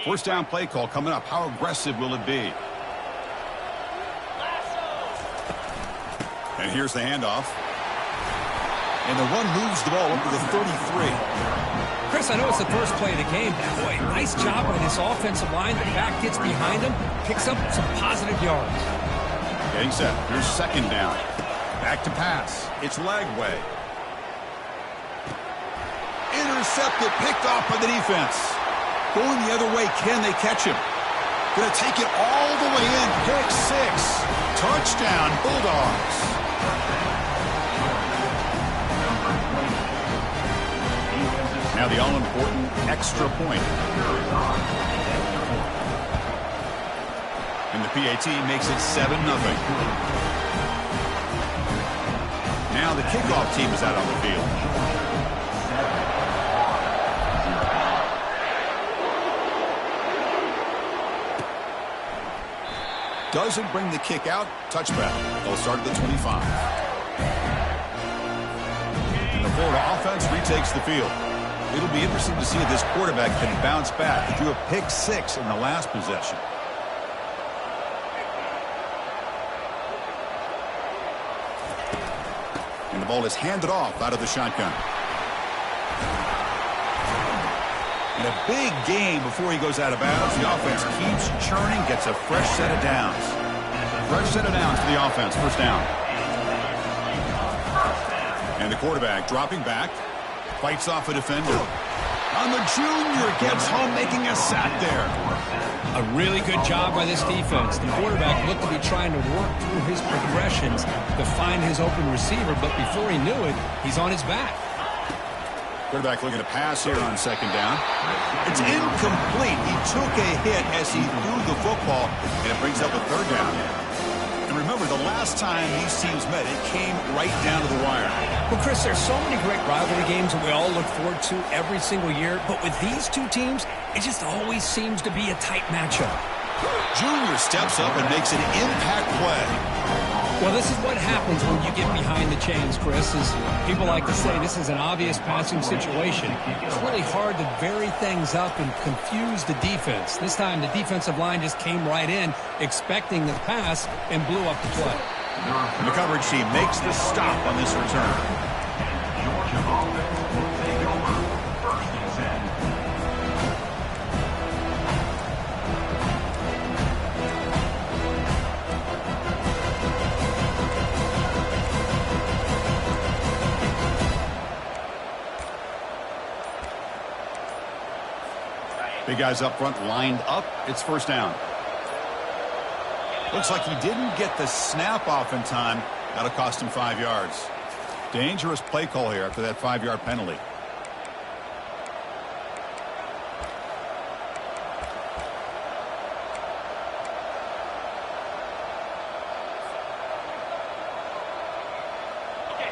First down play call coming up. How aggressive will it be? And here's the handoff. And the run moves the ball up to the 33. Chris, I know it's the first play of the game. Boy, nice job by this offensive line. The back gets behind him, picks up some positive yards. Getting set. Here's second down. Back to pass. It's Lagway. Intercepted, picked off by the defense. Going the other way, can they catch him? Going to take it all the way in. Pick six. Touchdown, Bulldogs. Now the all-important extra point. And the PAT makes it 7-0. Now the kickoff team is out on the field. Doesn't bring the kick out. Touchback. They'll start at the 25. And the Florida offense retakes the field. It'll be interesting to see if this quarterback can bounce back. He threw a pick six in the last possession. And the ball is handed off out of the shotgun. And a big gain before he goes out of bounds. The offense keeps churning, gets a fresh set of downs. Fresh set of downs for the offense. First down. And the quarterback dropping back. Fights off a defender. On the junior, gets home, making a sack there. A really good job by this defense. The quarterback looked to be trying to work through his progressions to find his open receiver, but before he knew it, he's on his back. Quarterback looking to pass here on second down. It's incomplete. He took a hit as he threw the football, and it brings up a third down. And remember, the last time these teams met, it came right down to the wire. Well, Chris, there's so many great rivalry games that we all look forward to every single year, but with these two teams, it just always seems to be a tight matchup. Junior steps up and makes an impact play. Well, this is what happens when you get behind the chains, Chris, is people like to say this is an obvious passing situation. It's really hard to vary things up and confuse the defense. This time, the defensive line just came right in, expecting the pass, and blew up the play. And the coverage team makes the stop on this return. Big guys up front lined up. It's first down. Looks like he didn't get the snap off in time. That'll cost him 5 yards. Dangerous play call here after that 5-yard penalty.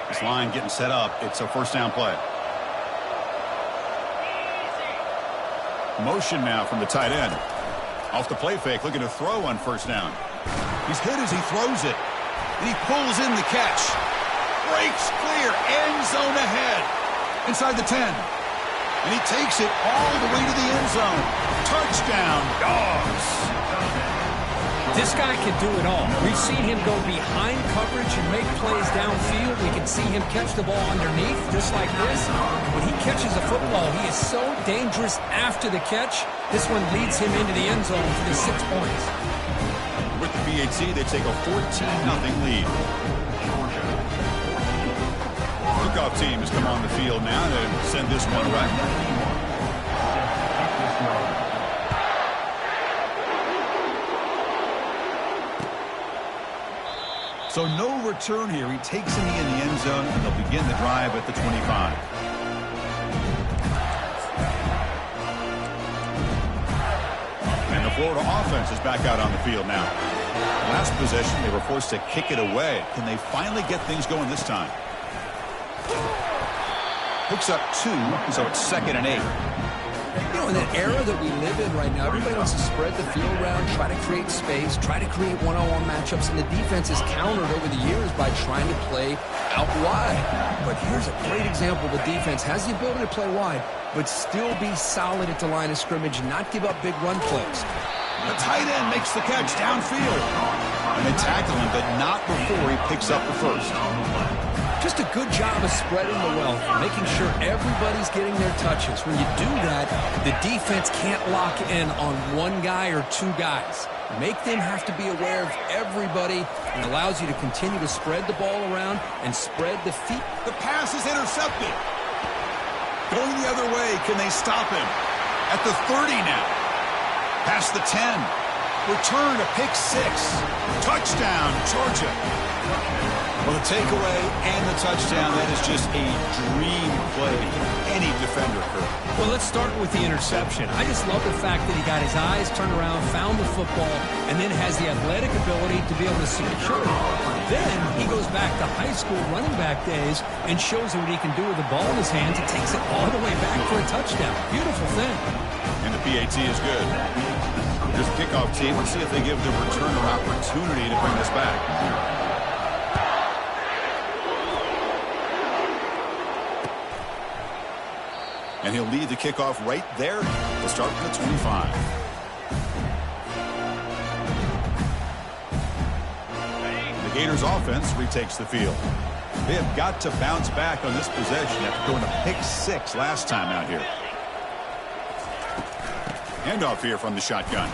This line getting set up. It's a first down play. Motion now from the tight end. Off the play fake, looking to throw on first down. He's hit as he throws it. And he pulls in the catch. Breaks clear. End zone ahead. Inside the 10. And he takes it all the way to the end zone. Touchdown, Dogs. This guy can do it all. We've seen him go behind coverage and make plays downfield. We can see him catch the ball underneath, just like this. When he catches a football, he is so dangerous after the catch. This one leads him into the end zone for the 6 points. With the PAT, they take a 14-0 lead. Kickoff team has come on the field now to send this one right. So no return here. He takes it in the end zone, and they'll begin the drive at the 25. And the Florida offense is back out on the field now. Last possession, they were forced to kick it away. Can they finally get things going this time? Picks up 2, so it's 2nd and 8. You know, in that era that we live in right now, everybody wants to spread the field around, try to create space, try to create one-on-one matchups, and the defense is countered over the years by trying to play out wide. But here's a great example. The defense has the ability to play wide, but still be solid at the line of scrimmage and not give up big run plays. The tight end makes the catch downfield. And they tackle him, but not before he picks up the first. Just a good job of spreading the wealth, making sure everybody's getting their touches. When you do that, the defense can't lock in on one guy or two guys. Make them have to be aware of everybody, and allows you to continue to spread the ball around and spread the feet. The pass is intercepted. Going the other way, can they stop him? At the 30 now. Past the 10. Return to pick 6. Touchdown, Georgia. Well, the takeaway and the touchdown, that is just a dream play any defender could. Well, let's start with the interception. I just love the fact that he got his eyes turned around, found the football, and then has the athletic ability to be able to secure it. Then he goes back to high school running back days and shows you what he can do with the ball in his hands. He takes it all the way back for a touchdown. Beautiful thing. And the PAT is good. Here's the kickoff team. Let's see if they give the returner opportunity to bring this back. And he'll lead the kickoff right there to start from the 25. The Gators offense retakes the field. They have got to bounce back on this possession after going to pick 6 last time out here. Handoff here from the shotgun.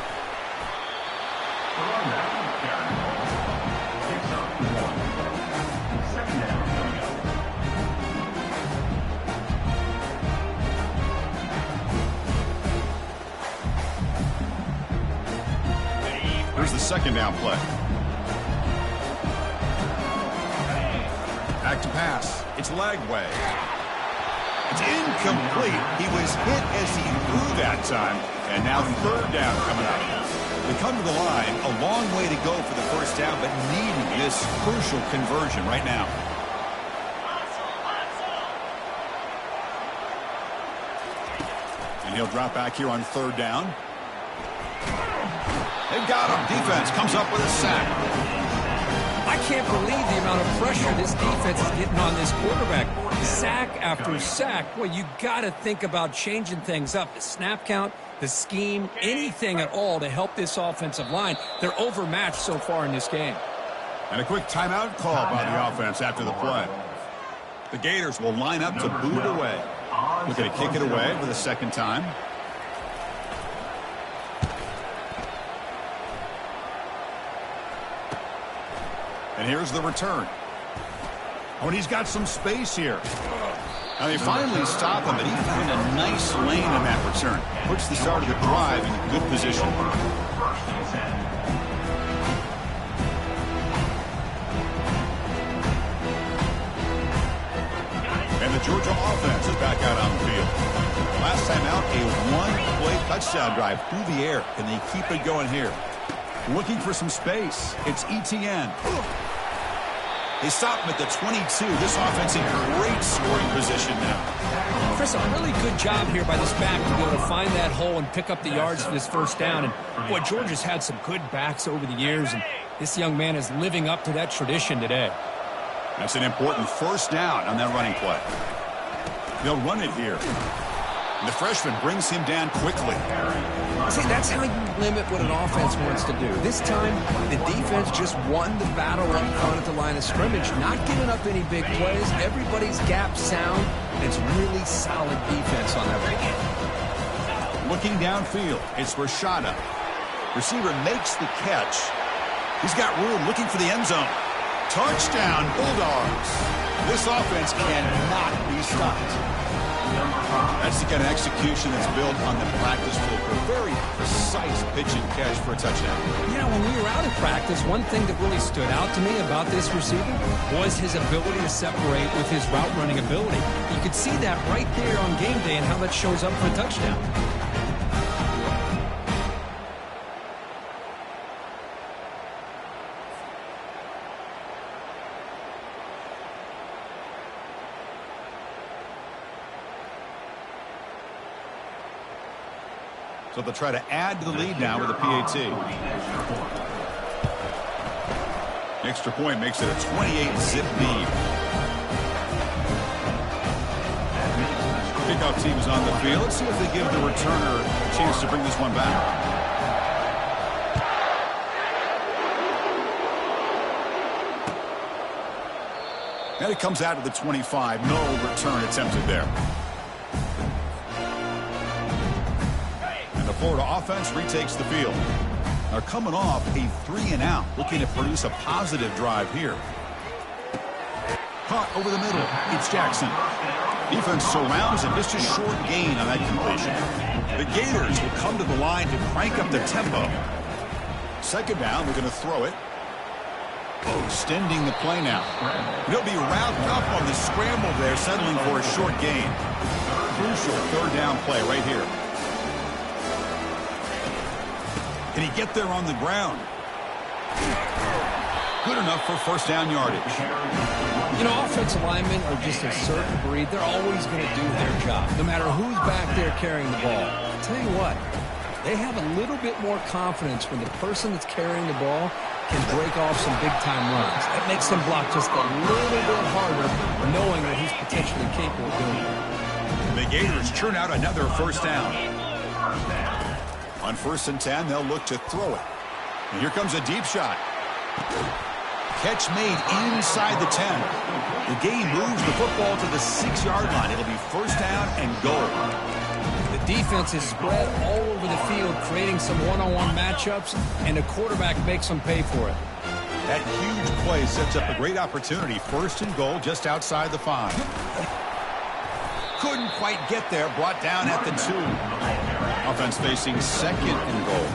Here's the second down play. Back to pass. It's Lagway. It's incomplete. He was hit as he threw that time. And now third down coming up. They come to the line, a long way to go for the first down, but needing this crucial conversion right now. And he'll drop back here on third down. They've got him. Defense comes up with a sack. I can't believe the amount of pressure this defense is getting on this quarterback. Sack after sack. Well, you got to think about changing things up. The snap count, the scheme, anything at all to help this offensive line. They're overmatched so far in this game. And a quick timeout call by the offense after the play. The Gators will line up to boot it away. Looking to kick it away for the second time. And here's the return. Oh, and he's got some space here. Now they finally stop him, but he found a nice lane in that return. Puts the start of the drive in good position. And the Georgia offense is back out on the field. Last time out, a one-play touchdown drive through the air. Can they keep it going here? Looking for some space. It's Etienne. They stop him at the 22. This offense in great scoring position now. Chris, a really good job here by this back to be able to find that hole and pick up the yards for this first down. And, boy, Georgia's had some good backs over the years, and this young man is living up to that tradition today. That's an important first down on that running play. They'll run it here. And the freshman brings him down quickly. See, that's how you limit what an offense wants to do. This time, the defense just won the battle up front at the line of scrimmage, not giving up any big plays. Everybody's gap sound, and it's really solid defense on that one. Looking downfield, it's Rashada. Receiver makes the catch. He's got room, looking for the end zone. Touchdown, Bulldogs. This offense cannot be stopped. That's the kind of execution that's built on the practice field for a very precise pitch and catch for a touchdown. You know, when we were out at practice, one thing that really stood out to me about this receiver was his ability to separate with his route running ability. You could see that right there on game day and how that shows up for a touchdown. So they'll try to add to the lead now with a PAT. Extra point makes it a 28-zip lead. kickoff team is on the field. Let's see if they give the returner a chance to bring this one back. And it comes out to the 25. No return attempted there. And the Florida offense retakes the field. They're coming off a 3-and-out, looking to produce a positive drive here. Caught over the middle. It's Jackson. Defense surrounds him. Just a short gain on that completion. The Gators will come to the line to crank up the tempo. Second down, they're going to throw it. Extending the play now. He'll be wrapped up on the scramble there, settling for a short gain. Crucial third down play right here. Can he get there on the ground? Good enough for first down yardage. You know, offensive linemen are just a certain breed. They're always going to do their job, no matter who's back there carrying the ball. I'll tell you what, they have a little bit more confidence when the person that's carrying the ball can break off some big-time runs. That makes them block just a little bit harder, knowing that he's potentially capable of doing it. The Gators churn out another first down. On 1st and 10, they'll look to throw it. And here comes a deep shot. Catch made inside the 10. The game moves the football to the 6-yard line. It'll be first down and goal. The defense is spread all over the field, creating some one-on-one matchups, and the quarterback makes them pay for it. That huge play sets up a great opportunity. First and goal just outside the 5. Couldn't quite get there. Brought down at the 2. Offense facing second and goal.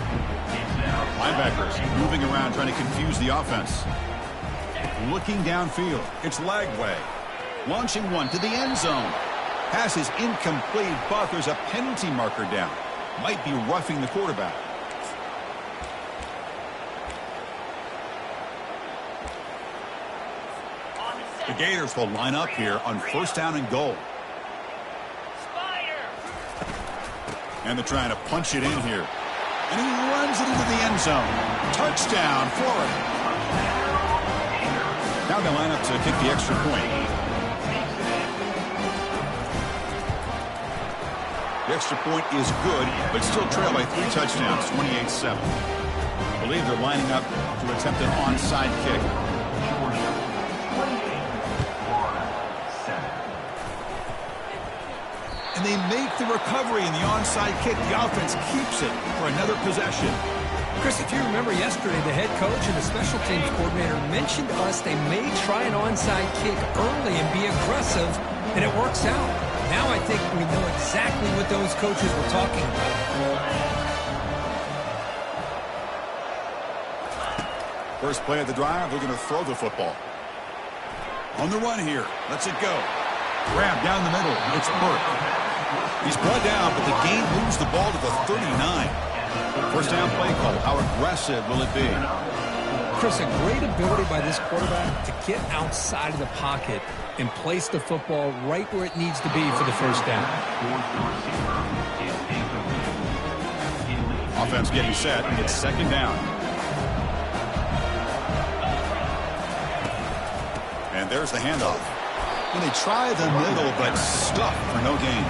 Linebackers moving around trying to confuse the offense. Looking downfield. It's Lagway. Launching one to the end zone. Pass is incomplete, but there's a penalty marker down. Might be roughing the quarterback. The Gators will line up here on first down and goal. And they're trying to punch it in here. And he runs it into the end zone. Touchdown, Florida. Now they line up to kick the extra point. The extra point is good, but still trail by 3 touchdowns, 28-7. I believe they're lining up to attempt an onside kick. And they make the recovery in the onside kick. The offense keeps it for another possession. Chris, if you remember yesterday, the head coach and the special teams coordinator mentioned to us they may try an onside kick early and be aggressive, and it works out. Now I think we know exactly what those coaches were talking about. First play of the drive, they're going to throw the football. On the run here. Lets it go. Grab down the middle. It's Burke. He's brought down, but the game moves the ball to the 39. First down play call. How aggressive will it be? Chris, a great ability by this quarterback to get outside of the pocket and place the football right where it needs to be for the first down. Offense getting set. It's second down. And there's the handoff. And they try the middle, but stuck for no gain.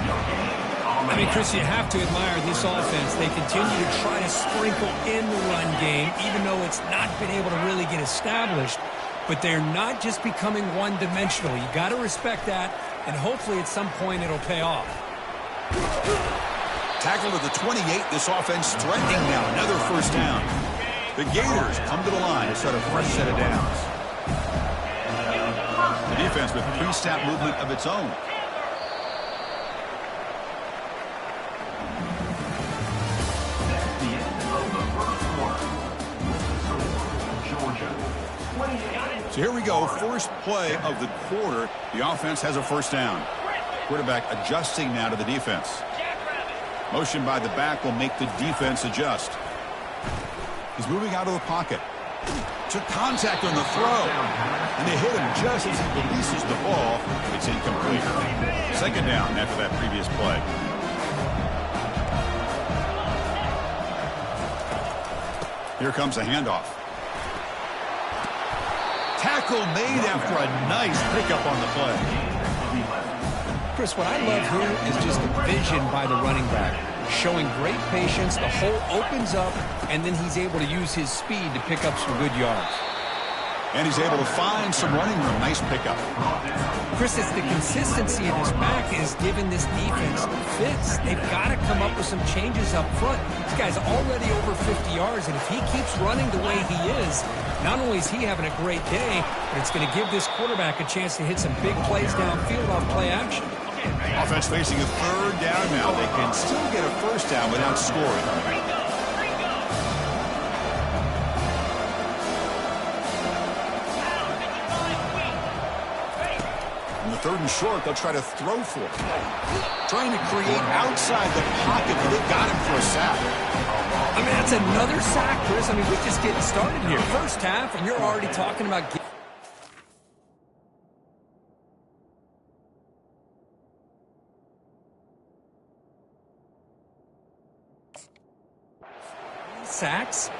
I mean, Chris, you have to admire this offense. They continue to try to sprinkle in the run game, even though it's not been able to really get established. But they're not just becoming one-dimensional. You got to respect that, and hopefully at some point it'll pay off. Tackle to the 28. This offense threatening now. Another first down. The Gators come to the line to start a fresh set of downs. The defense with pre-snap movement of its own. So here we go. First play of the quarter. The offense has a first down. Quarterback adjusting now to the defense. Motion by the back will make the defense adjust. He's moving out of the pocket. Took contact on the throw. And they hit him just as he releases the ball. It's incomplete. Second down after that previous play. Here comes a handoff. Tackle made after a nice pickup on the play. Chris, what I love here is just the vision by the running back, showing great patience. The hole opens up, and then he's able to use his speed to pick up some good yards. And he's able to find some running room. Nice pickup. Chris, it's the consistency of his back is giving this defense fits. They've got to come up with some changes up front. This guy's already over 50 yards, and if he keeps running the way he is, not only is he having a great day, but it's going to give this quarterback a chance to hit some big plays downfield off play action. Offense facing a third down now. They can still get a first down without scoring. Third and short, they'll try to throw for it. Trying to create outside the pocket, but they've got him for a sack. I mean, that's another sack, Chris. I mean, we're just getting started here. First half, and you're already talking about sacks.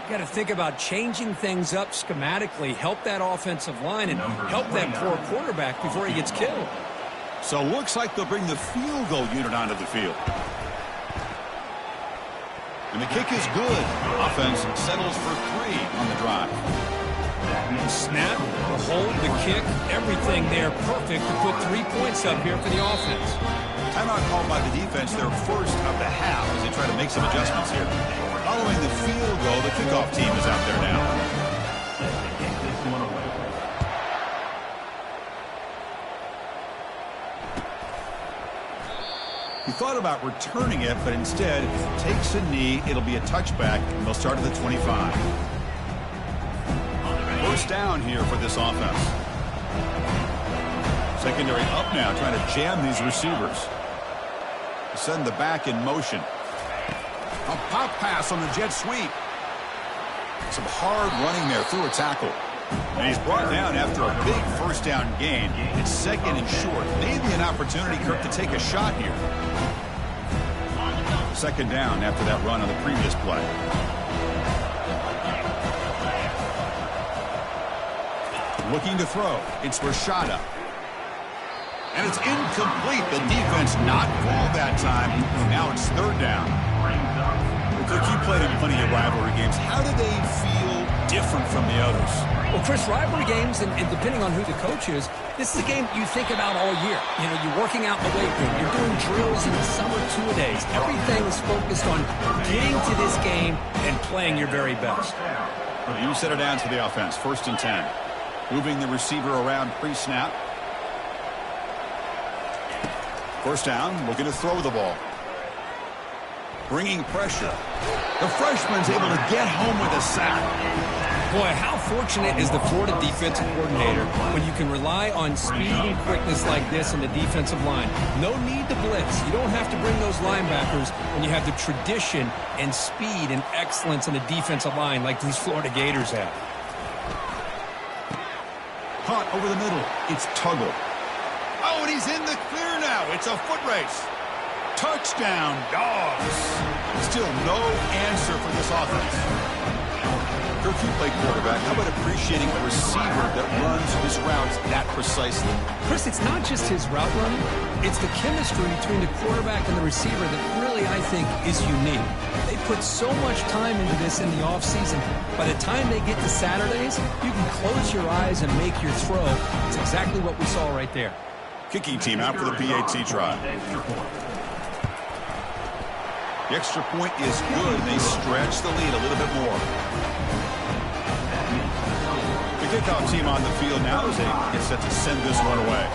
You got to think about changing things up schematically, help that offensive line, and help that poor quarterback before he gets killed. So looks like they'll bring the field goal unit onto the field. And the kick is good. Offense settles for 3 on the drive. Snap, the hold, the kick, everything there perfect to put 3 points up here for the offense. Timeout called by the defense, their first of the half as they try to make some adjustments here. Following the field goal, the kickoff team is out there now. He thought about returning it, but instead takes a knee. It'll be a touchback, and they'll start at the 25. First down here for this offense. Secondary up now, trying to jam these receivers. Send the back in motion. A pop pass on the jet sweep. Some hard running there through a tackle. And he's brought down after a big first down gain. It's second and short. Maybe an opportunity, Kirk, to take a shot here. Second down after that run on the previous play. Looking to throw. It's Rashada. And it's incomplete. The defense not fooled that time. Now it's third down. Well, Kirk, you played in plenty of rivalry games. How do they feel different from the others? Well, Chris, rivalry games, and depending on who the coach is, this is a game you think about all year. You know, you're working out in the weight room. You're doing drills in the summer two-a-days. Everything is focused on getting to this game and playing your very best. You set it down to the offense. First and 10. Moving the receiver around pre-snap. First down, looking to throw the ball. Bringing pressure. The freshman's able to get home with a sack. Boy, how fortunate is the Florida defensive coordinator when you can rely on speed and quickness like this in the defensive line. No need to blitz. You don't have to bring those linebackers when you have the tradition and speed and excellence in the defensive line like these Florida Gators have. Caught over the middle. It's Tuggle. Oh, and he's in the clear now. It's a foot race. Touchdown, Dogs. Still no answer for this offense. Kirk, you play quarterback. How about appreciating a receiver that runs his routes that precisely? Chris, it's not just his route running. It's the chemistry between the quarterback and the receiver that really, I think, is unique. They put so much time into this in the offseason. By the time they get to Saturdays, you can close your eyes and make your throw. It's exactly what we saw right there. Kicking team out for the PAT try. The extra point is good. They stretch the lead a little bit more. The kickoff team on the field now as they get set to send this one away.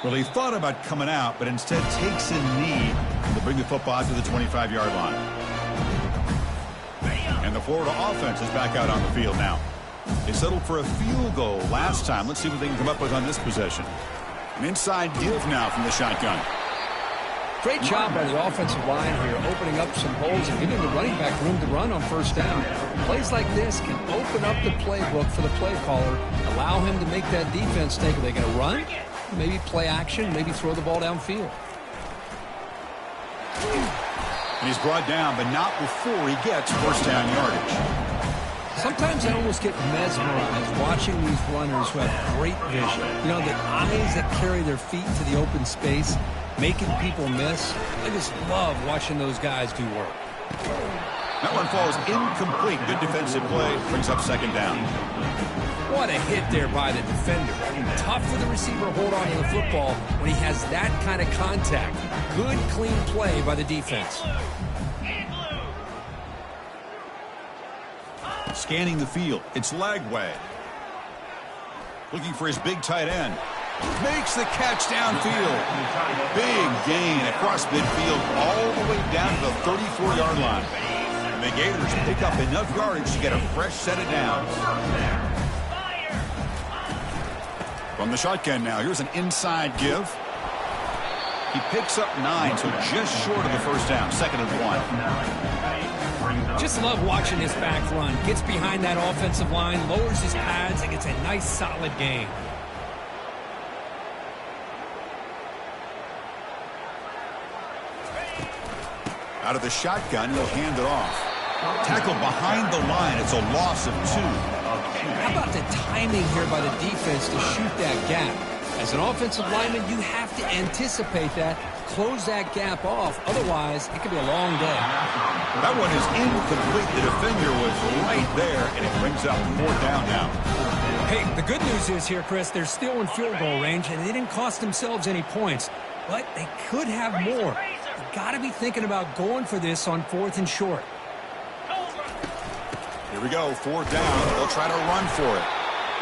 Well, he thought about coming out, but instead takes a knee to bring the football to the 25-yard line. And the Florida offense is back out on the field now. They settled for a field goal last time. Let's see what they can come up with on this possession. An inside give now from the shotgun. Great job by the offensive line here, opening up some holes and giving the running back room to run on first down. Plays like this can open up the playbook for the play caller, allow him to make that defense think, are they going to run? Maybe play action, maybe throw the ball downfield. And he's brought down, but not before he gets first down yardage. Sometimes I almost get mesmerized watching these runners who have great vision. You know, the eyes that carry their feet to the open space, making people miss. I just love watching those guys do work. That one falls incomplete. Good defensive play. Brings up second down. What a hit there by the defender. Tough for the receiver to hold on to the football when he has that kind of contact. Good, clean play by the defense. Scanning the field. It's Lagway. Looking for his big tight end. Makes the catch downfield. Big gain across midfield all the way down to the 34-yard line. And the Gators pick up enough yardage to get a fresh set of downs. From the shotgun now, here's an inside give. He picks up 9, so just short of the first down. 2nd and 1. Just love watching this back run. Gets behind that offensive line, lowers his pads, and gets a nice solid gain. Out of the shotgun, he'll hand it off. Tackle behind the line. It's a loss of 2. How about the timing here by the defense to shoot that gap? As an offensive lineman, you have to anticipate that, close that gap off. Otherwise, it could be a long day. That one is incomplete. The defender was right there, and it brings up 4th down now. Hey, the good news is here, Chris, they're still in field goal range, and they didn't cost themselves any points. But they could have more. You've got to be thinking about going for this on 4th and short. Here we go, 4th down. They'll try to run for it.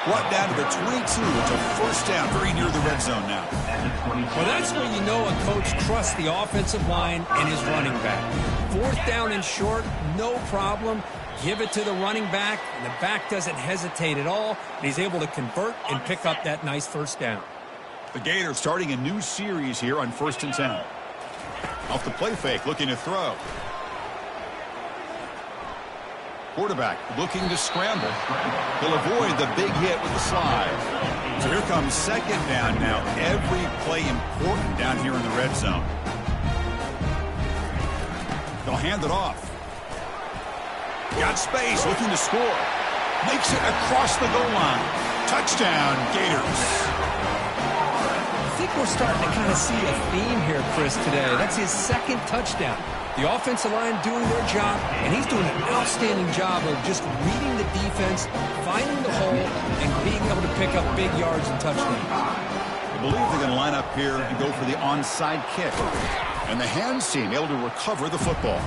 Brought down to the 22. It's a first down, very near the red zone now. Well, that's where you know a coach trusts the offensive line and his running back. 4th down and short, no problem. Give it to the running back, and the back doesn't hesitate at all. He's able to convert and pick up that nice first down. The Gators starting a new series here on 1st and 10. Off the play fake, looking to throw. Quarterback looking to scramble. He'll avoid the big hit with the slide. So here comes 2nd down now. Every play important down here in the red zone. They'll hand it off. Got space, looking to score. Makes it across the goal line. Touchdown, Gators. I think we're starting to kind of see a theme here, Chris, today. That's his 2nd touchdown. The offensive line doing their job, and he's doing an outstanding job of just reading the defense, finding the hole, and being able to pick up big yards and touchdowns. I believe they're going to line up here and go for the onside kick. And the hands team able to recover the football.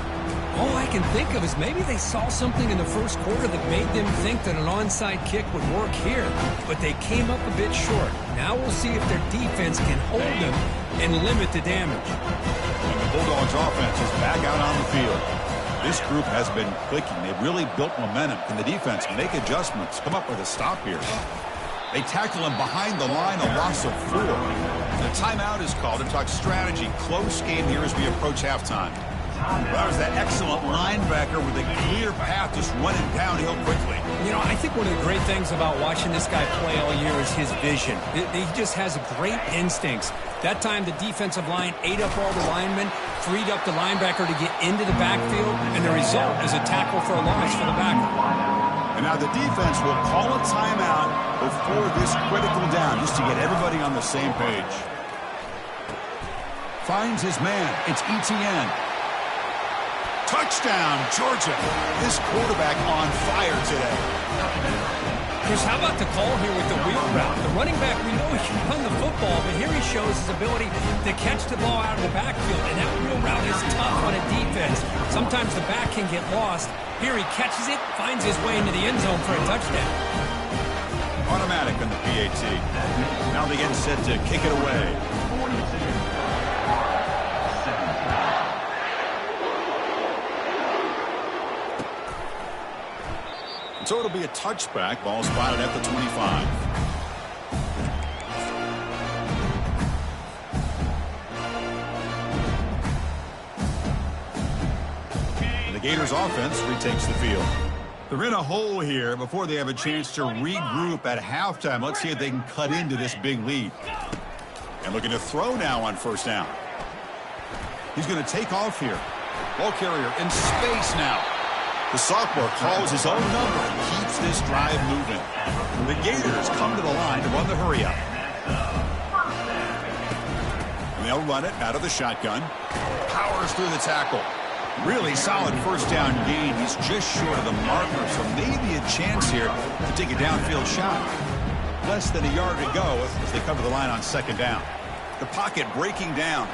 All I can think of is maybe they saw something in the first quarter that made them think that an onside kick would work here, but they came up a bit short. Now we'll see if their defense can hold them and limit the damage. And the Bulldogs offense is back out on the field. This group has been clicking. They've really built momentum. Can the defense make adjustments? Come up with a stop here. They tackle him behind the line, a loss of 4. The timeout is called to talk strategy. Close game here as we approach halftime. Well, that was that excellent linebacker with a clear path just running downhill quickly. You know, I think one of the great things about watching this guy play all year is his vision. He just has great instincts. That time the defensive line ate up all the linemen, freed up the linebacker to get into the backfield, and the result is a tackle for a loss for the backer. And now the defense will call a timeout before this critical down, just to get everybody on the same page. Finds his man. It's Etienne. Touchdown, Georgia. This quarterback on fire today. Chris, how about the call here with the wheel route? The running back, we know he can run the football, but here he shows his ability to catch the ball out of the backfield, and that wheel route is tough on a defense. Sometimes the back can get lost. Here he catches it, finds his way into the end zone for a touchdown. Automatic on the PAT. Now they get set to kick it away. So it'll be a touchback. Ball spotted at the 25. And the Gators offense retakes the field. They're in a hole here before they have a chance to regroup at halftime. Let's see if they can cut into this big lead. And looking to throw now on 1st down. He's going to take off here. Ball carrier in space now. The sophomore calls his own number. He this drive moving. The Gators come to the line to run the hurry up. And they'll run it out of the shotgun. Powers through the tackle. Really solid first down gain. He's just short of the marker, so maybe a chance here to take a downfield shot. Less than a yard to go as they come to the line on second down. The pocket breaking down.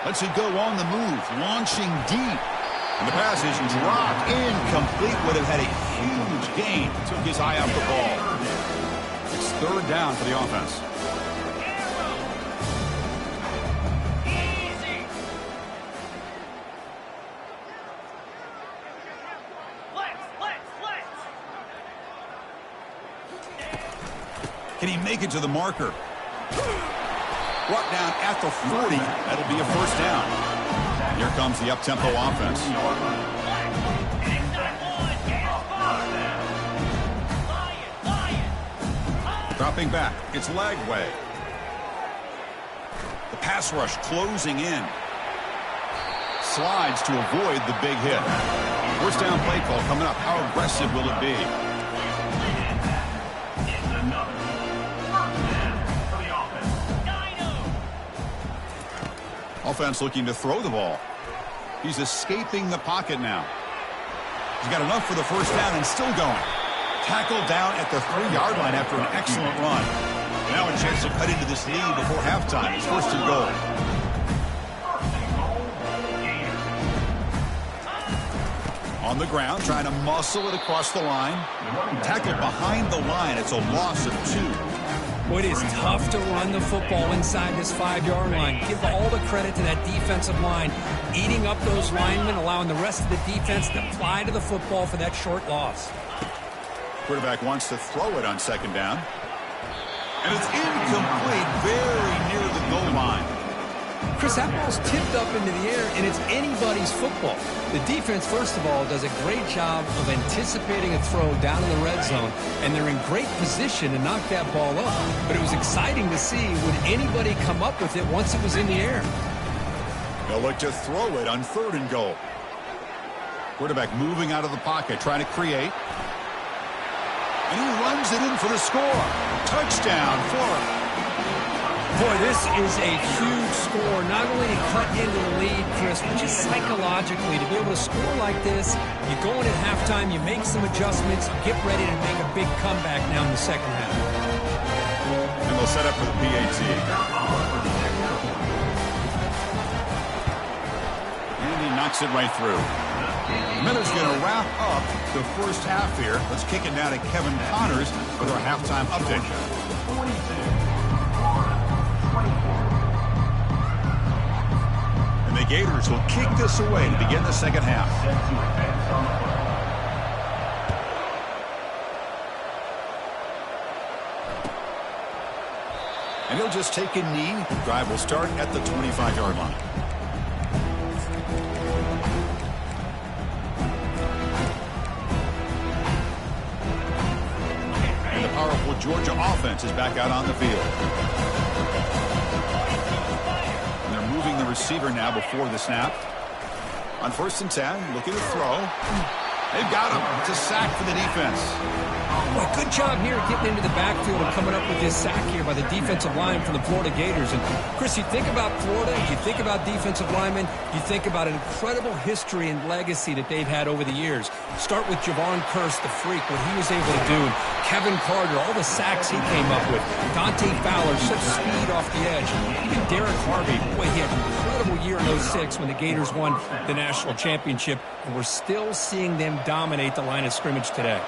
Lets it go on the move, launching deep. And the pass is dropped, incomplete. Would have had a huge gain. Took his eye off the ball. It's third down for the offense. Can he make it to the marker? Brought down at the 40. That'll be a first down. Here comes the up-tempo offense. Dropping back. It's Lagway. The pass rush closing in. Slides to avoid the big hit. First down play call coming up. How aggressive will it be? Offense looking to throw the ball. He's escaping the pocket now. He's got enough for the first down and still going. Tackled down at the 3-yard line after an excellent run. Now a chance to cut into this lead before halftime. It's first and goal. On the ground, trying to muscle it across the line. Tackled behind the line. It's a loss of 2. Boy, it is tough to run the football inside this 5-yard line. Give all the credit to that defensive line, eating up those linemen, allowing the rest of the defense to fly to the football for that short loss. Quarterback wants to throw it on second down. And it's incomplete, very near the goal line. Chris, that ball's tipped up into the air, and it's anybody's football. The defense, first of all, does a great job of anticipating a throw down in the red zone, and they're in great position to knock that ball up. But it was exciting to see, would anybody come up with it once it was in the air? They'll look to throw it on third and goal. Quarterback moving out of the pocket, trying to create. And he runs it in for the score. Touchdown, Florida. Boy, this is a huge score. Not only to cut into the lead, Chris, but just psychologically to be able to score like this. You go in at halftime, you make some adjustments, get ready to make a big comeback now in the second half. And they'll set up for the PAT. And he knocks it right through. The Minutes going to wrap up the first half here. Let's kick it down to Kevin Connors with our halftime update. And the Gators will kick this away to begin the second half. And he'll just take a knee. The drive will start at the 25-yard line. And the powerful Georgia offense is back out on the field. And they're moving the receiver now before the snap. On 1st and 10, looking to throw. They've got him. It's a sack for the defense. Boy, good job here getting into the backfield and coming up with this sack here by the defensive line from the Florida Gators. And, Chris, you think about Florida, you think about defensive linemen, you think about an incredible history and legacy that they've had over the years. Start with Javon Kearse, the freak, what he was able to do. And Kevin Carter, all the sacks he came up with. Dante Fowler, such speed off the edge. Even Derek Harvey, boy, he had an incredible year in 06 when the Gators won the national championship. And we're still seeing them dominate the line of scrimmage today.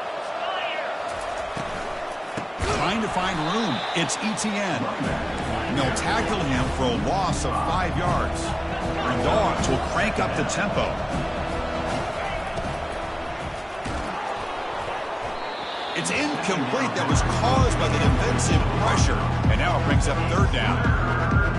Trying to find room. It's Etienne. And they'll tackle him for a loss of 5 yards. And Dogs will crank up the tempo. It's incomplete. That was caused by the defensive pressure. And now it brings up third down.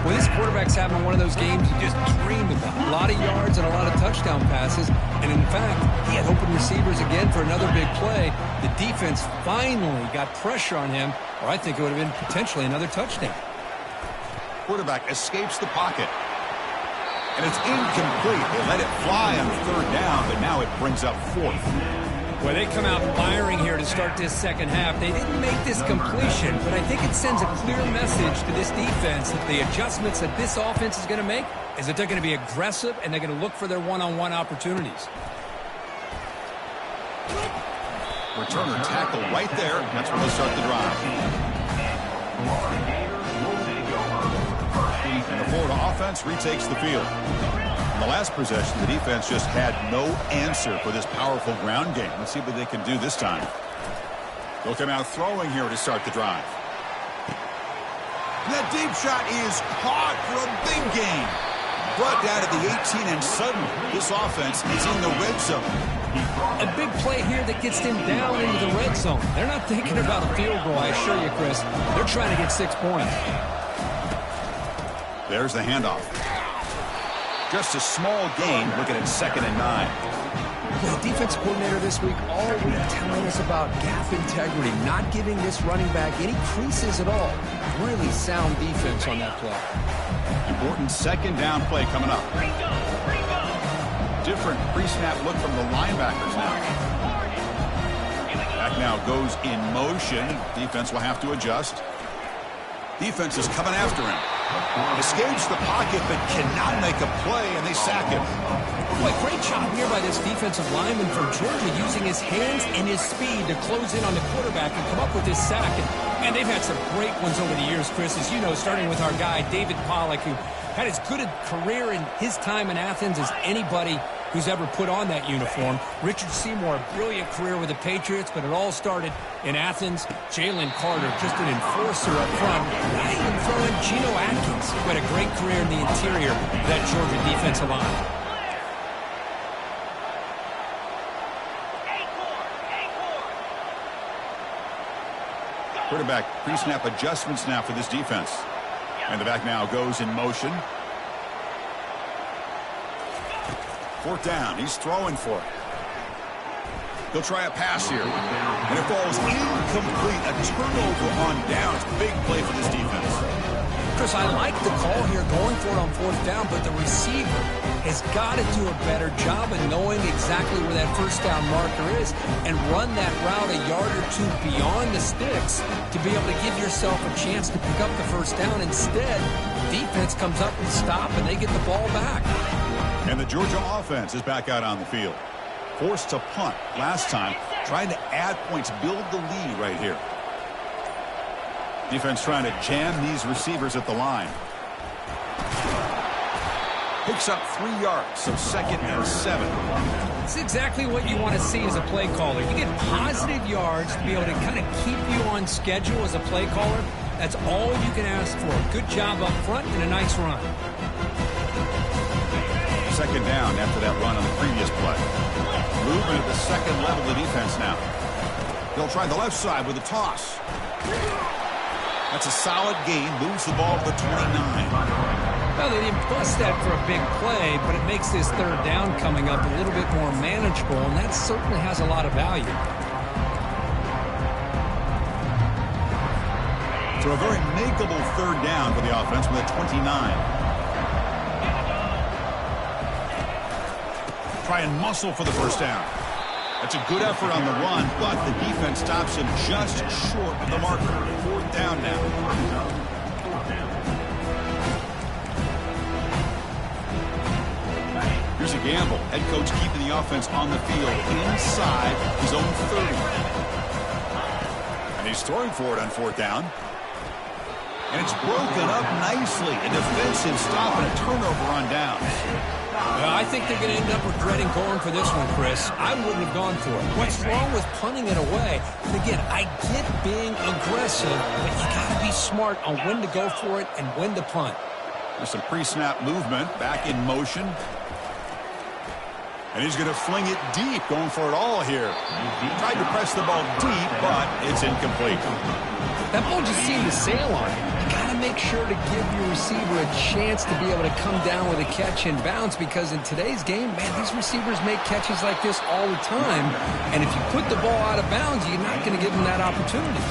Well, this quarterback's having one of those games you just dreamed about. A lot of yards and a lot of touchdown passes. And in fact, he had open receivers again for another big play. The defense finally got pressure on him, or I think it would have been potentially another touchdown. Quarterback escapes the pocket. And it's incomplete. They let it fly on third down, but now it brings up fourth. Well, they come out firing here to start this second half. They didn't make this completion, but I think it sends a clear message to this defense that the adjustments that this offense is going to make is that they're going to be aggressive and they're going to look for their one-on-one opportunities. Returner tackle right there. That's when they start the drive. And the Florida offense retakes the field. In the last possession, the defense just had no answer for this powerful ground game. Let's see what they can do this time. They'll come out throwing here to start the drive. And that deep shot is caught for a big gain. Brought down to the 18, and suddenly this offense is in the red zone. A big play here that gets them down into the red zone. They're not thinking about a field goal, I assure you, Chris. They're trying to get 6 points. There's the handoff. Just a small gain, looking at 2nd and 9. The defense coordinator this week all week telling us about gap integrity, not giving this running back any creases at all. Really sound defense on that play. Important 2nd down play coming up. Different pre-snap look from the linebackers now. Back now goes in motion. Defense will have to adjust. Defense is coming after him. Escapes the pocket but cannot make a play, and they sack him. Boy, great job here by this defensive lineman from Georgia using his hands and his speed to close in on the quarterback and come up with this sack. And they've had some great ones over the years, Chris, as you know, starting with our guy, David Pollack, who had as good a career in his time in Athens as anybody who's ever put on that uniform. Richard Seymour, a brilliant career with the Patriots, but it all started in Athens. Jalen Carter, just an enforcer up front. Not even throwing Geno Atkins, who had a great career in the interior of that Georgia defensive line. Quarterback pre-snap adjustments now for this defense. And the back now goes in motion. 4th down. He's throwing for it. He'll try a pass here. And it falls incomplete. A turnover on downs. Big play for this defense. Chris, I like the call here going for it on 4th down, but the receiver has got to do a better job of knowing exactly where that 1st down marker is and run that route a yard or two beyond the sticks to be able to give yourself a chance to pick up the 1st down. Instead, defense comes up with a stop and they get the ball back. And the Georgia offense is back out on the field. Forced to punt last time, trying to add points, build the lead right here. Defense trying to jam these receivers at the line. Picks up 3 yards, so 2nd and 7. It's exactly what you want to see as a play caller. You get positive yards to be able to kind of keep you on schedule as a play caller. That's all you can ask for. Good job up front and a nice run. 2nd down after that run on the previous play. Movement at the 2nd level of the defense now. They'll try the left side with a toss. That's a solid gain. Moves the ball to the 29. Well, they didn't bust that for a big play, but it makes this 3rd down coming up a little bit more manageable, and that certainly has a lot of value. So a very makeable 3rd down for the offense with a 29. Try and muscle for the 1st down. That's a good effort on the run, but the defense stops him just short of the marker. 4th down now. Here's a gamble. Head coach keeping the offense on the field inside his own 30. And he's throwing for it on 4th down. And it's broken up nicely. A defensive stop and a turnover on downs. Well, I think they're going to end up regretting going for this one, Chris. I wouldn't have gone for it. What's wrong with punting it away? And again, I get being aggressive, but you got to be smart on when to go for it and when to punt. There's some pre-snap movement, back in motion. And he's going to fling it deep, going for it all here. Tried to press the ball deep, but it's incomplete. That ball just seemed to sail on it. You got to make sure to give your receiver a chance to be able to come down with a catch and bounce, because in today's game, man, these receivers make catches like this all the time. And if you put the ball out of bounds, you're not going to give them that opportunity.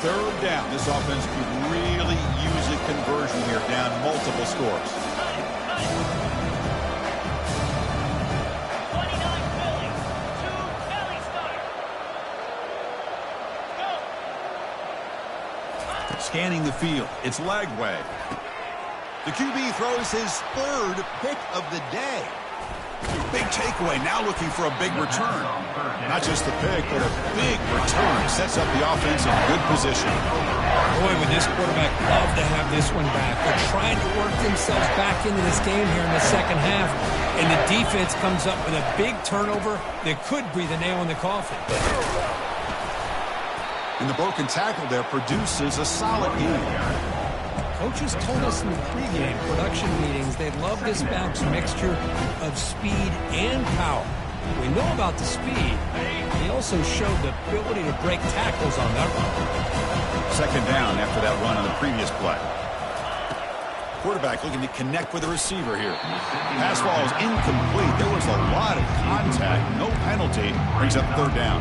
3rd down. This offense could really use a conversion here, down multiple scores. Scanning the field. It's Lagway. The QB throws his third pick of the day. Big takeaway. Now looking for a big return. Not just the pick, but a big return. Sets up the offense in good position. Boy, would this quarterback love to have this one back. They're trying to work themselves back into this game here in the second half. And the defense comes up with a big turnover that could be the nail in the coffin. And the broken tackle there produces a solid game. Coaches told us in the pregame production meetings they love this back's mixture of speed and power. We know about the speed. He also showed the ability to break tackles on that run. Second down after that run on the previous play. Quarterback looking to connect with the receiver here. Pass ball is incomplete. There was a lot of contact. No penalty. Brings up third down.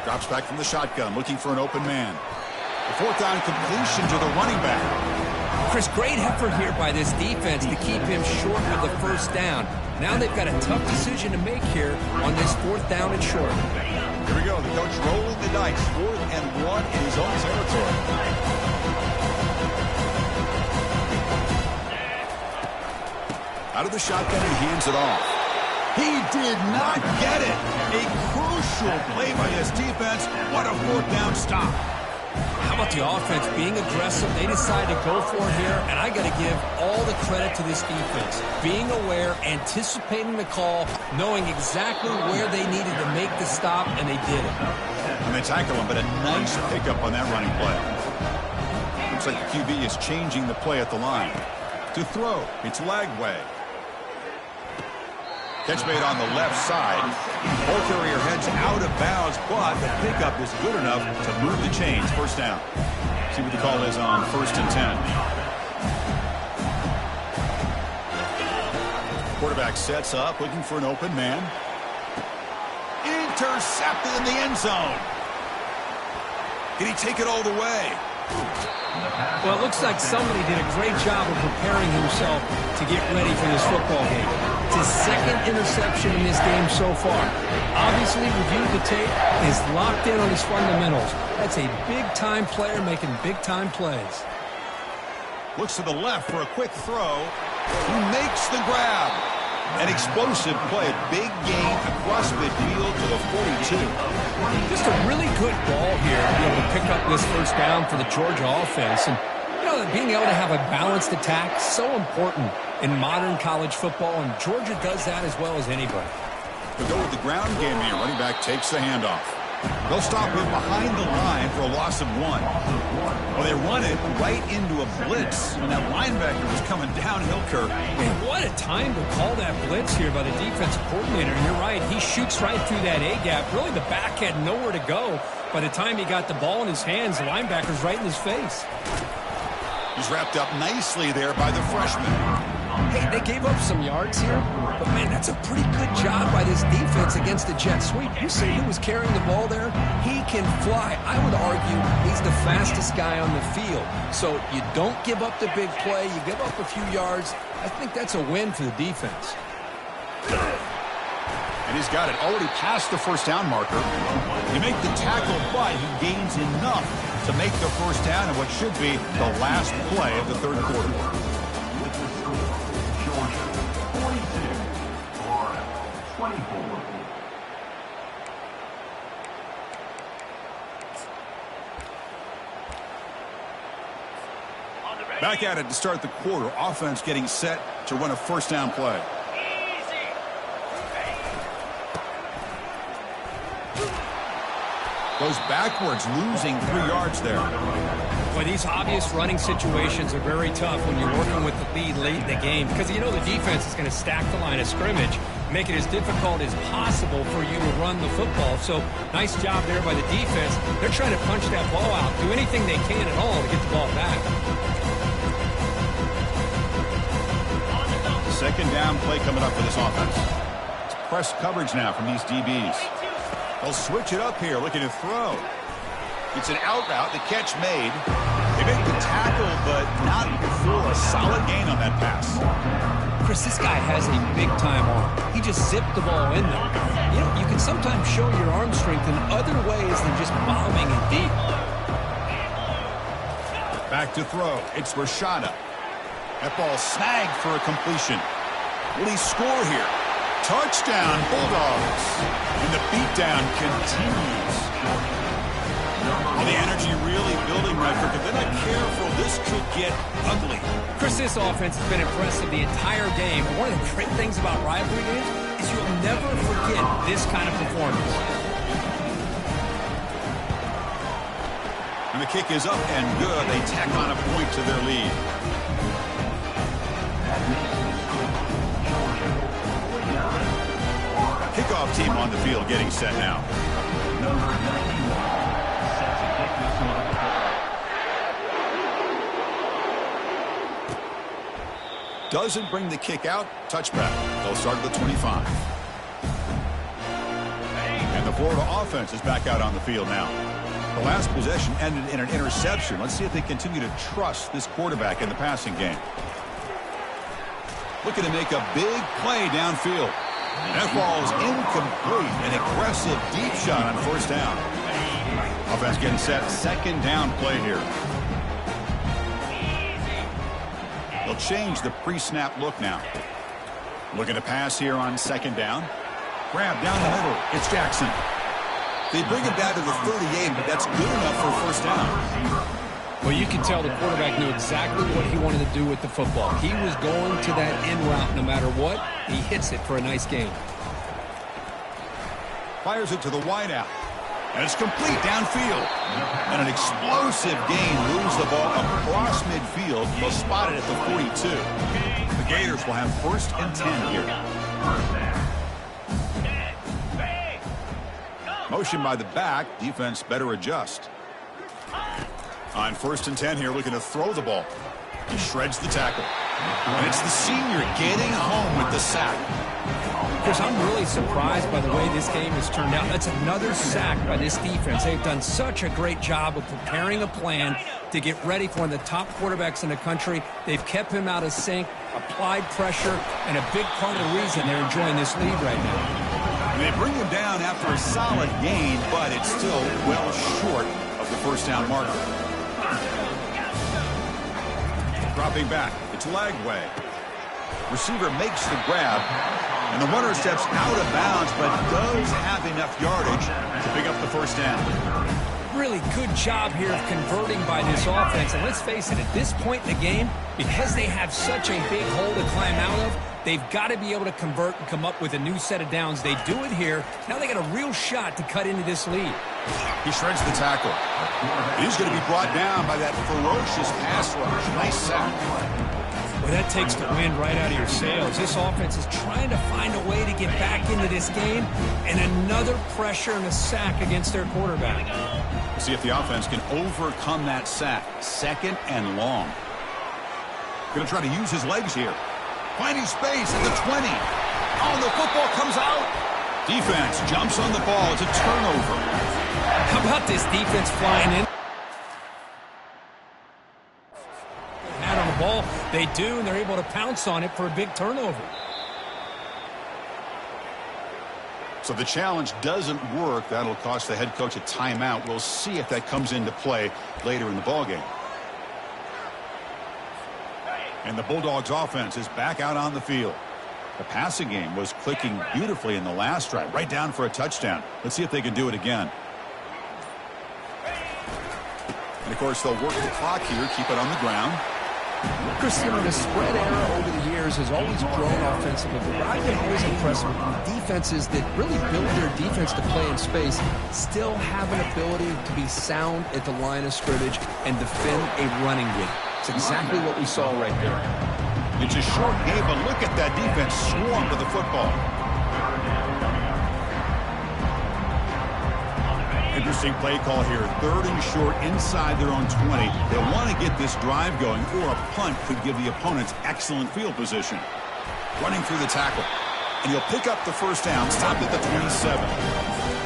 Drops back from the shotgun, looking for an open man. The fourth down completion to the running back. Chris, great effort here by this defense to keep him short of the first down. Now they've got a tough decision to make here on this fourth down and short. Here we go. The coach rolling the dice. 4th and 1 in his own territory. Out of the shotgun and hands it off. He did not get it. A crucial play by his defense. What a fourth down stop. How about the offense being aggressive? They decide to go for it here, and I got to give all the credit to this defense. Being aware, anticipating the call, knowing exactly where they needed to make the stop, and they did it. And they tackle him, but a nice pickup on that running play. Looks like the QB is changing the play at the line. To throw, it's Lagway. Catch made on the left side. Ball carrier heads out of bounds, but the pickup is good enough to move the chains. First down. See what the call is on 1st and 10. Quarterback sets up, looking for an open man. Intercepted in the end zone. Can he take it all the way? Well, it looks like somebody did a great job of preparing himself to get ready for this football game. It's his second interception in this game so far. Obviously, reviewed the tape, is locked in on his fundamentals. That's a big-time player making big-time plays. Looks to the left for a quick throw. He makes the grab. An explosive play, big gain across midfield to the 42. Just a really good ball here to be able to pick up this first down for the Georgia offense. And, you know, being able to have a balanced attack, so important in modern college football, and Georgia does that as well as anybody. They'll go with the ground game here. Running back takes the handoff. They'll stop him behind the line for a loss of 1. Well, they run it right into a blitz, and that linebacker was coming downhill, Kirk. Man, what a time to call that blitz here by the defensive coordinator. And you're right, he shoots right through that A-gap. Really, the back had nowhere to go. By the time he got the ball in his hands, the linebacker's right in his face. He's wrapped up nicely there by the freshman. Hey, they gave up some yards here, but, man, that's a pretty good job by this defense against the jet sweep. You see who was carrying the ball there? He can fly. I would argue he's the fastest guy on the field. So you don't give up the big play. You give up a few yards. I think that's a win for the defense. And he's got it already past the first down marker. You make the tackle, but he gains enough to make the first down in what should be the last play of the third quarter. Back at it to start the quarter. Offense getting set to run a first down play. Goes backwards, losing 3 yards there. Well, these obvious running situations are very tough when you're working with the lead late in the game because you know the defense is going to stack the line of scrimmage, make it as difficult as possible for you to run the football. So nice job there by the defense. They're trying to punch that ball out, do anything they can at all to get the ball back. Second down play coming up for this offense. It's press coverage now from these DBs. They'll switch it up here, looking to throw. It's an out route, the catch made. They make the tackle, but not before a solid gain on that pass. Chris, this guy has a big-time arm. He just zipped the ball in there. You know, you can sometimes show your arm strength in other ways than just bombing it deep. Back to throw. It's Rashada. That ball snagged for a completion. Will he score here? Touchdown, Bulldogs. And the beatdown continues. Well, the energy really building, Redford. If they're not careful, this could get ugly. Chris, this offense has been impressive the entire game. And one of the great things about rivalry games is you'll never forget this kind of performance. And the kick is up and good. They tack on a point to their lead. Kickoff team on the field getting set now. Doesn't bring the kick out. Touchback. They'll start at the 25. And the Florida offense is back out on the field now. The last possession ended in an interception. Let's see if they continue to trust this quarterback in the passing game. Looking to make a big play downfield. That ball is incomplete. An aggressive deep shot on first down. Offense getting set. Second down play here. They'll change the pre-snap look now. Looking to pass here on second down. Grab down the middle. It's Jackson. They bring him down to the 38, but that's good enough for a first down. Well, you can tell the quarterback knew exactly what he wanted to do with the football. He was going to that in route no matter what. He hits it for a nice gain. Fires it to the wideout. And it's complete downfield. And an explosive gain moves the ball across midfield. They'll spot it at the 42. The Gators will have first and 10 here. Motion by the back. Defense better adjust. On first and 10 here, looking to throw the ball. He shreds the tackle. And it's the senior getting home with the sack. Chris, I'm really surprised by the way this game has turned out. That's another sack by this defense. They've done such a great job of preparing a plan to get ready for one of the top quarterbacks in the country. They've kept him out of sync, applied pressure, and a big part of the reason they're enjoying this lead right now. And they bring him down after a solid gain, but it's still well short of the first down marker. Dropping back, it's Lagway. Receiver makes the grab, and the runner steps out of bounds, but does have enough yardage to pick up the first down. Really good job here of converting by this offense. And let's face it, at this point in the game, because they have such a big hole to climb out of, they've got to be able to convert and come up with a new set of downs. They do it here. Now they got a real shot to cut into this lead. He shreds the tackle. He's going to be brought down by that ferocious pass rush. Nice sack. Well, that takes the wind right out of your sails. This offense is trying to find a way to get back into this game, and another pressure and a sack against their quarterback. We'll see if the offense can overcome that sack. Second and long. Going to try to use his legs here. Finding space at the 20. Oh, the football comes out. Defense jumps on the ball. It's a turnover. How about this defense flying in? Out on the ball, they do, and they're able to pounce on it for a big turnover. So the challenge doesn't work. That'll cost the head coach a timeout. We'll see if that comes into play later in the ballgame. And the Bulldogs offense is back out on the field. The passing game was clicking beautifully in the last drive, right down for a touchdown. Let's see if they can do it again. And, of course, they'll work the clock here, keep it on the ground. Chris, you know, the spread era over the years has always grown offensively, but I've been always impressed with defenses that really build their defense to play in space, still have an ability to be sound at the line of scrimmage and defend a running game. It's exactly what we saw right there. It's a short game, but look at that defense swarm to the football. Interesting play call here. 3rd and short inside their own 20. They want to get this drive going, or a punt could give the opponents excellent field position. Running through the tackle. And he'll pick up the first down, stopped at the 27.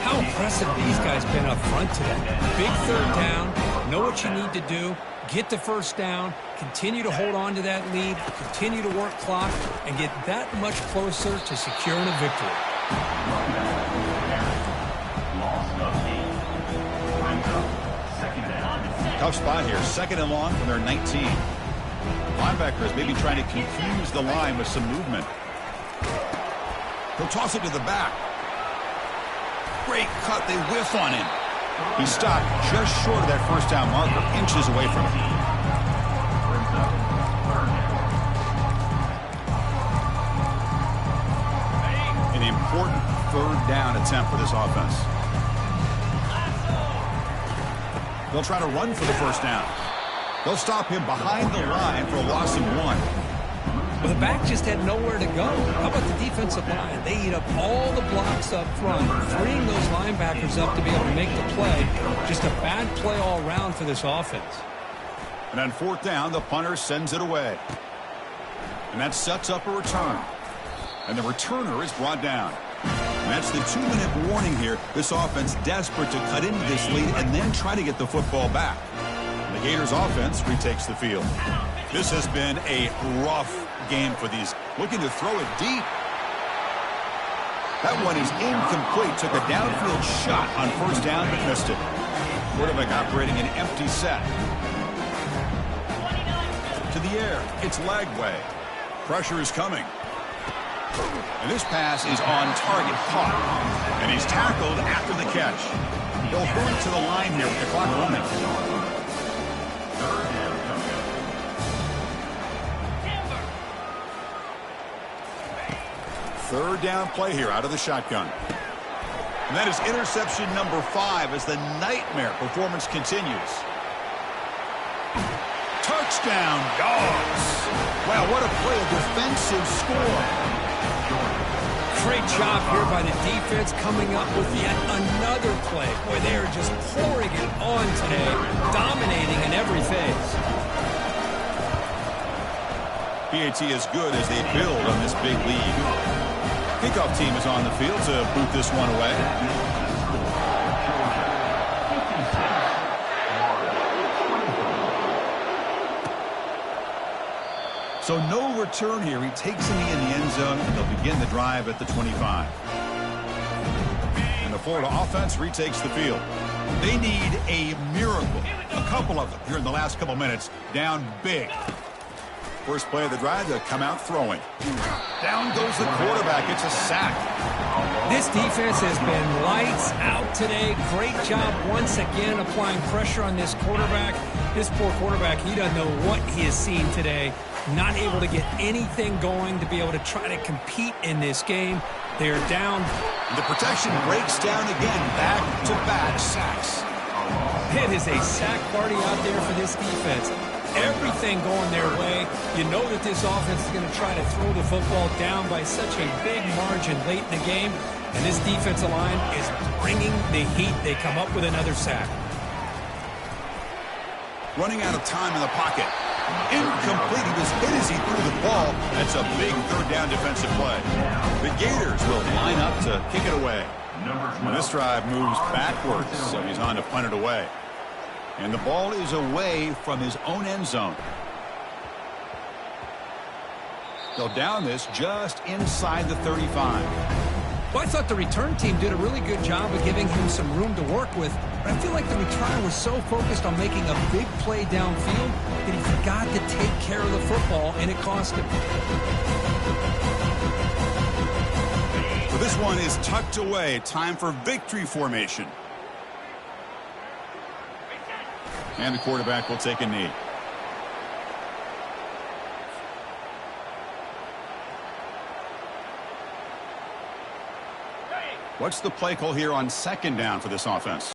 How impressive these guys been up front today. Big 3rd down, know what you need to do, get the first down, continue to hold on to that lead, continue to work clock, and get that much closer to securing a victory. Tough spot here. 2nd and long from their 19. Linebackers maybe trying to confuse the line with some movement. He'll toss it to the back. Great cut. They whiff on him. He stopped just short of that first down marker, inches away from it. An important 3rd down attempt for this offense. They'll try to run for the first down. They'll stop him behind the line for a loss of 1. Well, the back just had nowhere to go. How about the defensive line? They eat up all the blocks up front, freeing those linebackers up to be able to make the play. Just a bad play all around for this offense. And on 4th down, the punter sends it away. And that sets up a return. And the returner is brought down. And that's the 2-minute warning here. This offense desperate to cut into this lead and then try to get the football back. And the Gators offense retakes the field. This has been a rough game for these. Looking to throw it deep. That one is incomplete. Took a downfield shot on first down but missed it. Quarterback operating an empty set. To the air. It's Lagway. Pressure is coming. And this pass is on target, caught. And he's tackled after the catch. They'll hurry to the line here with the clock running. 3rd down play here out of the shotgun. And that is interception number 5 as the nightmare performance continues. Touchdown, Dogs. Wow, what a play, a defensive score. Great job here by the defense coming up with yet another play. Boy, they are just pouring it on today, dominating in every phase. PAT is good as they build on this big lead. Kickoff team is on the field to boot this one away. So no return here. He takes a knee in the end zone, and they'll begin the drive at the 25. And the Florida offense retakes the field. They need a miracle. A couple of them here in the last couple minutes. Down big. First play of the drive, they'll come out throwing. Down goes the quarterback. It's a sack. This defense has been lights out today. Great job once again applying pressure on this quarterback. This poor quarterback, he doesn't know what he has seen today. Not able to get anything going to be able to try to compete in this game. They're down. The protection breaks down again. Back-to-back sacks. It is a sack party out there for this defense. Everything going their way. You know that this offense is going to try to throw the football down by such a big margin late in the game. And this defensive line is bringing the heat. They come up with another sack. Running out of time in the pocket. Incomplete. He was hit as he threw the ball. That's a big 3rd down defensive play. The Gators will line up to kick it away. And this drive moves backwards, so he's on to punt it away. And the ball is away from his own end zone. They'll down this just inside the 35. Well, I thought the return team did a really good job of giving him some room to work with, but I feel like the returner was so focused on making a big play downfield that he forgot to take care of the football, and it cost him. So this one is tucked away. Time for victory formation. And the quarterback will take a knee. What's the play call here on second down for this offense?